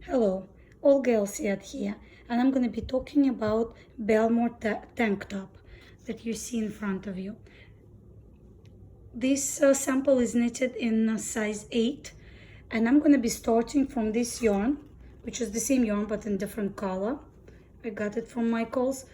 Hello, Olga Elsiat here, and I'm going to be talking about Bellmore tank top that you see in front of you. This sample is knitted in size 8, and I'm going to be starting from this yarn, which is the same yarn but in different color. I got it from Michael's.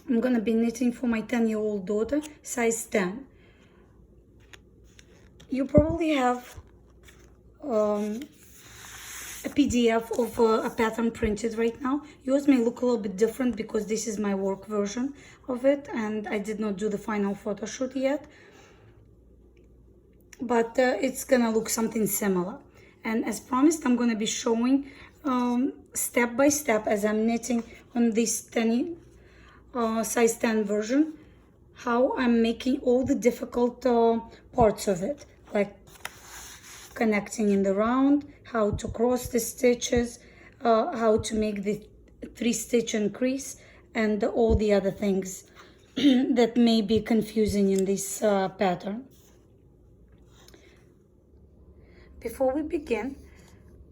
I'm going to be knitting for my 10-year-old daughter, size 10. You probably have a PDF of a pattern printed right now. Yours may look a little bit different because this is my work version of it and I did not do the final photo shoot yet, but it's gonna look something similar. And as promised, I'm gonna be showing step by step as I'm knitting on this size 10 version how I'm making all the difficult parts of it, like connecting in the round, how to cross the stitches, how to make the 3-stitch increase, and all the other things that may be confusing in this pattern. Before we begin,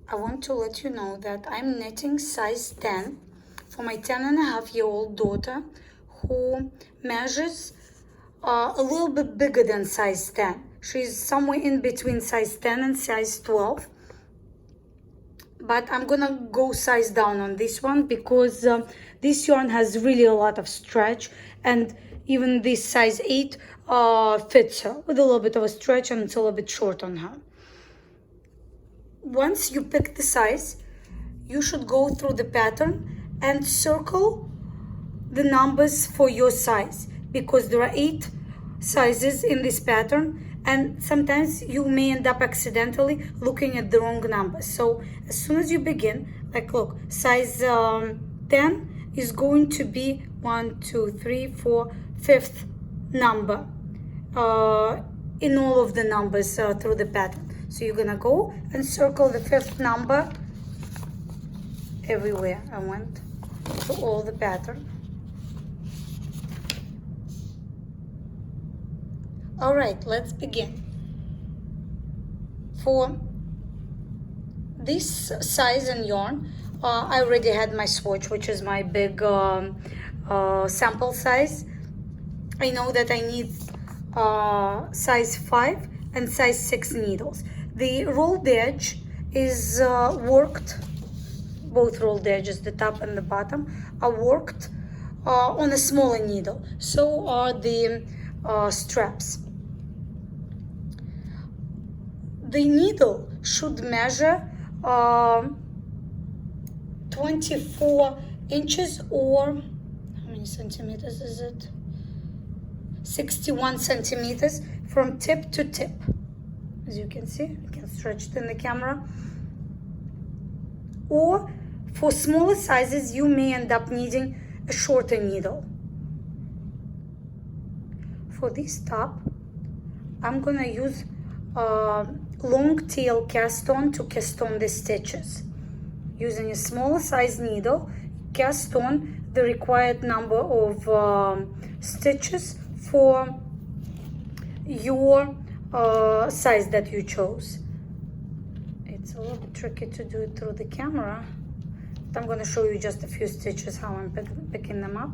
I want to let you know that I'm knitting size 10 for my 10-and-a-half-year-old daughter who measures a little bit bigger than size 10. She's somewhere in between size 10 and size 12. But I'm gonna go size down on this one because this yarn has really a lot of stretch, and even this size 8 fits her with a little bit of a stretch, and it's a little bit short on her. Once you pick the size, you should go through the pattern and circle the numbers for your size, because there are 8 sizes in this pattern and sometimes you may end up accidentally looking at the wrong numbers. So as soon as you begin, like look, size 10 is going to be 1, 2, 3, 4, 5th number in all of the numbers through the pattern. So you're gonna go and circle the 5th number everywhere. I went through all the pattern. All right, let's begin. For this size and yarn, I already had my swatch, which is my big sample size. I know that I need size 5 and size 6 needles. The rolled edge is worked, both rolled edges, the top and the bottom, are worked on a smaller needle. So are the straps. The needle should measure 24 inches, or how many centimeters is it? 61 centimeters from tip to tip. As you can see, I can stretch it in the camera. Or for smaller sizes, you may end up needing a shorter needle. For this top, I'm gonna use long tail cast on to cast on the stitches. Using a smaller size needle, cast on the required number of stitches for your size that you chose. It's a little bit tricky to do it through the camera, but I'm going to show you just a few stitches how I'm picking them up.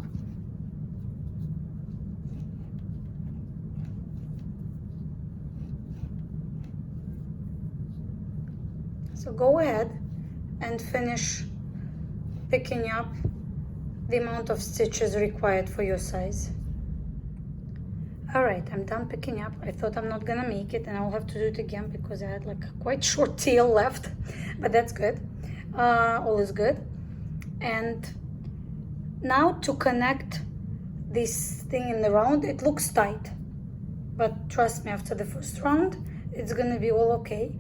So go ahead and finish picking up the amount of stitches required for your size. All right, I'm done picking up. I thought I'm not gonna make it and I'll have to do it again because I had like a quite short tail left, but that's good. All is good. And now to connect this thing in the round, it looks tight, but trust me, after the first round, it's gonna be all okay.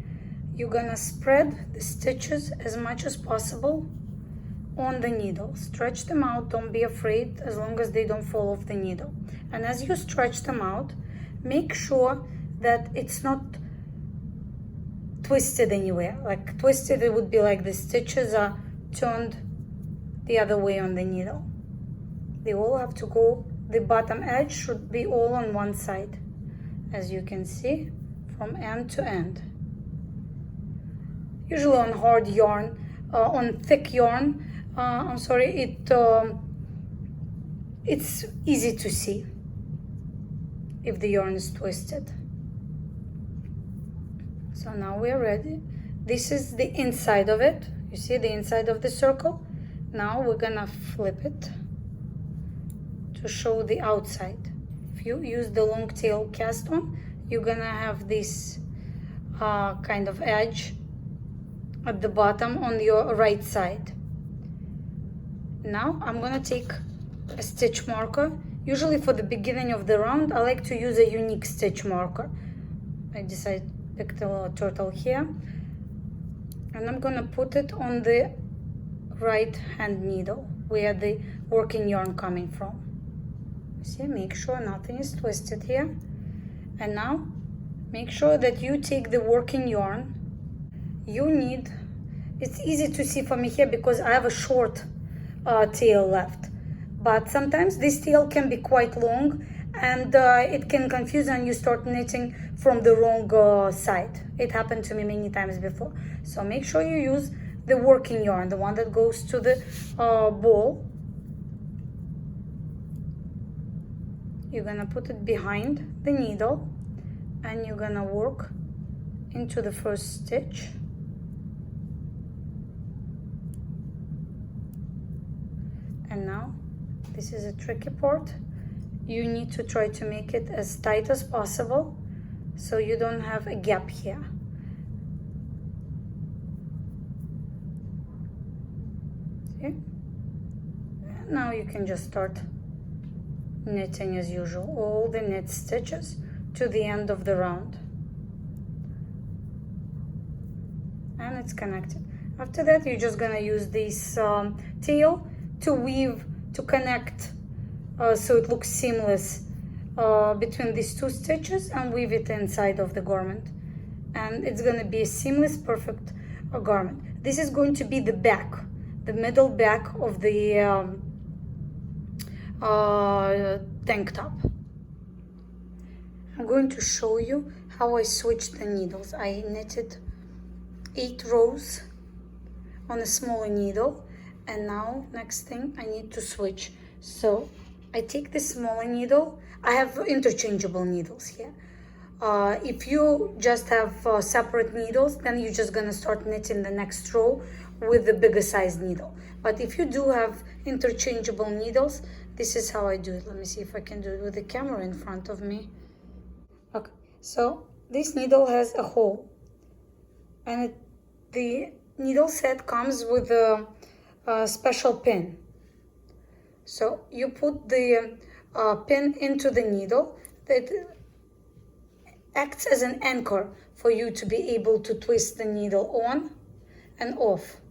You're gonna spread the stitches as much as possible on the needle. Stretch them out, don't be afraid, as long as they don't fall off the needle. And as you stretch them out, make sure that it's not twisted anywhere. Like twisted, it would be like the stitches are turned the other way on the needle. They all have to go, the bottom edge should be all on one side, as you can see, from end to end. usually on hard yarn, on thick yarn, I'm sorry, it's easy to see if the yarn is twisted. So now we're ready. This is the inside of it. You see the inside of the circle? Now we're gonna flip it to show the outside. If you use the long tail cast on, you're gonna have this kind of edge at the bottom on your right side. Now I'm gonna take a stitch marker. Usually for the beginning of the round, I like to use a unique stitch marker. I decided to pick the turtle here, and I'm gonna put it on the right hand needle where the working yarn coming from. See, make sure nothing is twisted here. And now make sure that you take the working yarn. You need, it's easy to see for me here because I have a short tail left, but sometimes this tail can be quite long, and it can confuse and you start knitting from the wrong side. It happened to me many times before. So make sure you use the working yarn, the one that goes to the ball. You're gonna put it behind the needle and you're gonna work into the first stitch. And now this is a tricky part. You need to try to make it as tight as possible so you don't have a gap here. See? And now you can just start knitting as usual, all the knit stitches to the end of the round. And it's connected. After that, you're just gonna use this tail to weave, to connect so it looks seamless between these two stitches, and weave it inside of the garment. And it's gonna be a seamless, perfect garment. This is going to be the back, the middle back of the tank top. I'm going to show you how I switched the needles. I knitted 8 rows on a smaller needle, and now next thing I need to switch. So I take the smaller needle. I have interchangeable needles here. If you just have separate needles, then you're just gonna start knitting the next row with the bigger size needle. But if you do have interchangeable needles, this is how I do it. Let me see if I can do it with the camera in front of me. Okay, so this needle has a hole, and the needle set comes with a special pin. So you put the pin into the needle that acts as an anchor for you to be able to twist the needle on and off.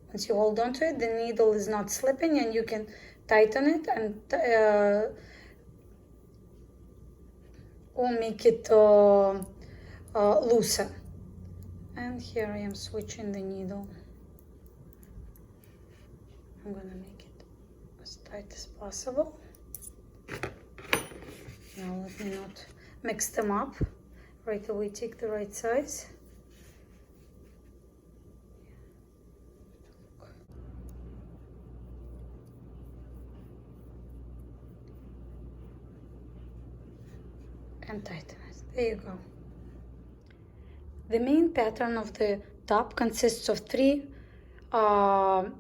Once you hold on to it, the needle is not slipping, and you can tighten it and or make it looser. And here I am switching the needle. I'm gonna make it as tight as possible. Now let me not mix them up. Right away take the right size. And tighten it. There you go. The main pattern of the top consists of 3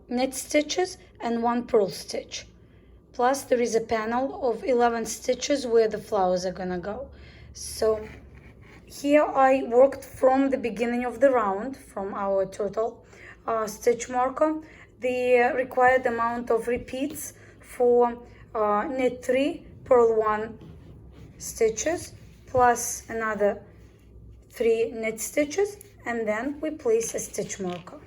knit stitches and 1 purl stitch. Plus there is a panel of 11 stitches where the flowers are gonna go. So here I worked from the beginning of the round, from our total stitch marker, the required amount of repeats for knit 3, purl 1 stitches, plus another 3 knit stitches, and then we place a stitch marker.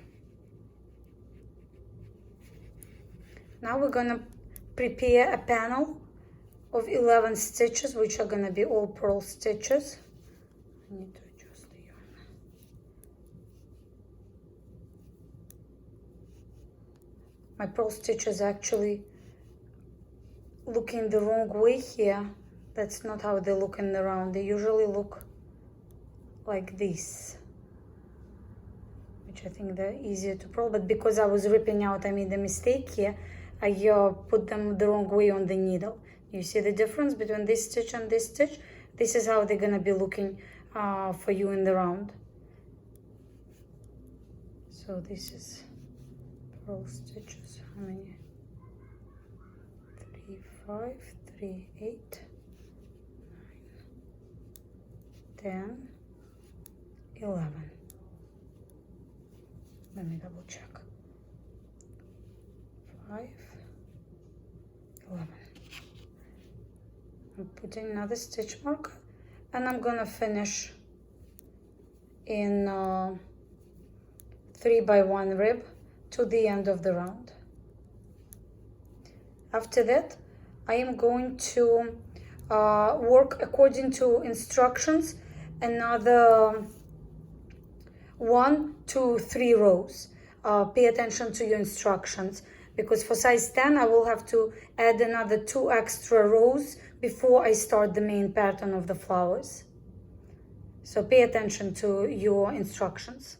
Now we're gonna prepare a panel of 11 stitches, which are gonna be all purl stitches. I need to adjust the yarn. My purl stitches actually looking the wrong way here. That's not how they look in the round. They usually look like this, which I think they're easier to purl, but because I was ripping out, I made a mistake here. I put them the wrong way on the needle. You see the difference between this stitch and this stitch? This is how they're gonna be looking for you in the round. So this is purl stitches. How many? 3, 5, 3, 8, 9, 10, 11. Let me double check. 5, 11. I'm putting another stitch marker, and I'm gonna finish in 3x1 rib to the end of the round. After that, I am going to work according to instructions another 1 to 3 rows. Pay attention to your instructions, because for size 10 I will have to add another 2 extra rows before I start the main pattern of the flowers. So pay attention to your instructions.